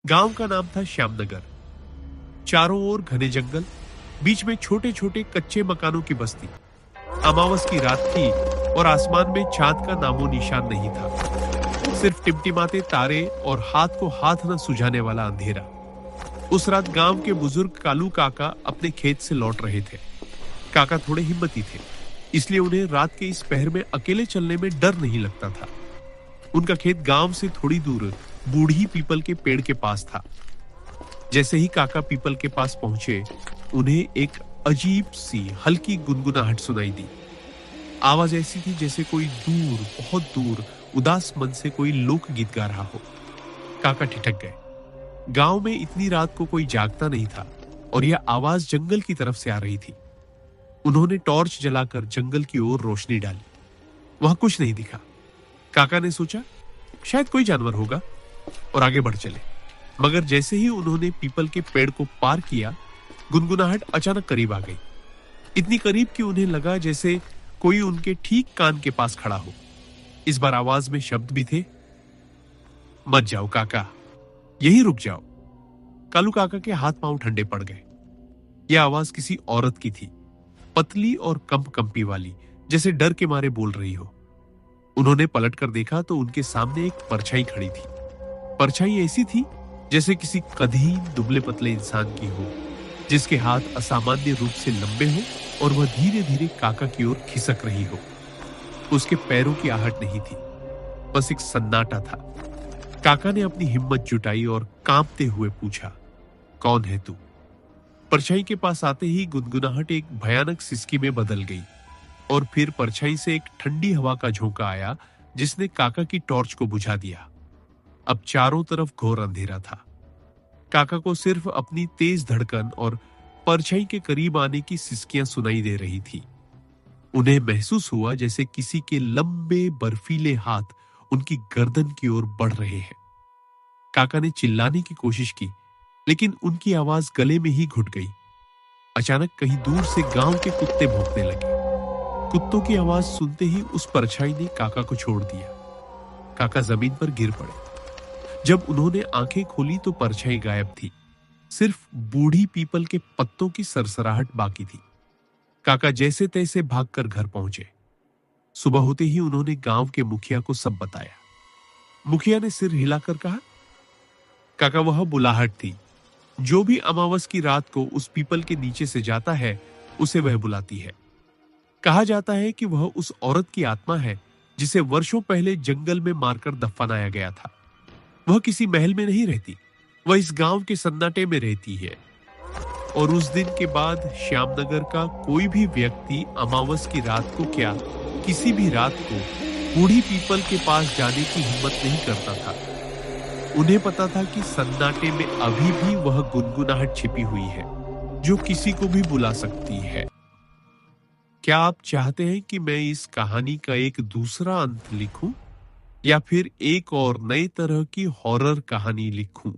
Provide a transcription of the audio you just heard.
गांव का नाम था श्यामनगर। चारों ओर घने जंगल, बीच में छोटे छोटे कच्चे मकानों की बस्ती। अमावस की रात थी और आसमान में चांद का नामो निशान नहीं था, सिर्फ टिमटिमाते तारे और हाथ को हाथ न सुझाने वाला अंधेरा। उस रात गांव के बुजुर्ग कालू काका अपने खेत से लौट रहे थे। काका थोड़े हिम्मती थे, इसलिए उन्हें रात के इस पहर में अकेले चलने में डर नहीं लगता था। उनका खेत गांव से थोड़ी दूर बूढ़ी पीपल के पेड़ के पास था। जैसे ही काका पीपल के पास पहुंचे, उन्हें एक अजीब सी हल्की गुनगुनाहट सुनाई दी। आवाज ऐसी थी जैसे कोई दूर, बहुत दूर उदास मन से कोई लोकगीत गा रहा हो। काका ठिठक गए। गांव में इतनी रात को कोई जागता नहीं था और यह आवाज जंगल की तरफ से आ रही थी। उन्होंने टॉर्च जलाकर जंगल की ओर रोशनी डाली। वहां कुछ नहीं दिखा। काका ने सोचा शायद कोई जानवर होगा और आगे बढ़ चले। मगर जैसे ही उन्होंने पीपल के पेड़ को पार किया, गुनगुनाहट अचानक करीब आ गई। इतनी करीब कि उन्हें लगा जैसे कोई उनके ठीक कान के पास खड़ा हो। इस बार आवाज में शब्द भी थे। मत जाओ काका, यही रुक जाओ। कालू काका के हाथ पांव ठंडे पड़ गए। यह आवाज किसी औरत की थी, पतली और कंपी वाली, जैसे डर के मारे बोल रही हो। उन्होंने पलटकर देखा तो उनके सामने एक परछाई खड़ी थी। परछाई ऐसी थी जैसे किसी कदीम दुबले पतले इंसान की हो, जिसके हाथ असामान्य रूप से लंबे हो और वह धीरे धीरे काका की ओर खिसक रही हो। उसके पैरों की आहट नहीं थी, बस एक सन्नाटा था। काका ने अपनी हिम्मत जुटाई और कांपते हुए पूछा, कौन है तू? परछाई के पास आते ही गुनगुनाहट एक भयानक सिसकी में बदल गई और फिर परछाई से एक ठंडी हवा का झोंका आया, जिसने काका की टॉर्च को बुझा दिया। अब चारों तरफ घोर अंधेरा था। काका को सिर्फ अपनी तेज धड़कन और परछाई के करीब आने की सिसकियां सुनाई दे रही थी। उन्हें महसूस हुआ जैसे किसी के लंबे बर्फीले हाथ उनकी गर्दन की ओर बढ़ रहे हैं। काका ने चिल्लाने की कोशिश की, लेकिन उनकी आवाज गले में ही घुट गई। अचानक कहीं दूर से गांव के कुत्ते भौंकने लगे। कुत्तों की आवाज सुनते ही उस परछाई ने काका को छोड़ दिया। काका जमीन पर गिर पड़े। जब उन्होंने आंखें खोली तो परछाई गायब थी, सिर्फ बूढ़ी पीपल के पत्तों की सरसराहट बाकी थी। काका जैसे तैसे भागकर घर पहुंचे। सुबह होते ही उन्होंने गांव के मुखिया को सब बताया। मुखिया ने सिर हिलाकर कहा, काका वह बुलाहट थी। जो भी अमावस की रात को उस पीपल के नीचे से जाता है, उसे वह बुलाती है। कहा जाता है कि वह उस औरत की आत्मा है जिसे वर्षों पहले जंगल में मारकर दफनाया गया था। वह किसी महल में नहीं रहती, वह इस गांव के सन्नाटे में रहती है। और उस दिन के बाद श्यामनगर का कोई भी व्यक्ति अमावस की रात को क्या, किसी भी रात को बूढ़ी पीपल के पास जाने की हिम्मत नहीं करता था। उन्हें पता था कि सन्नाटे में अभी भी वह गुनगुनाहट छिपी हुई है, जो किसी को भी बुला सकती है। क्या आप चाहते हैं कि मैं इस कहानी का एक दूसरा अंत लिखूं, या फिर एक और नए तरह की हॉरर कहानी लिखूं?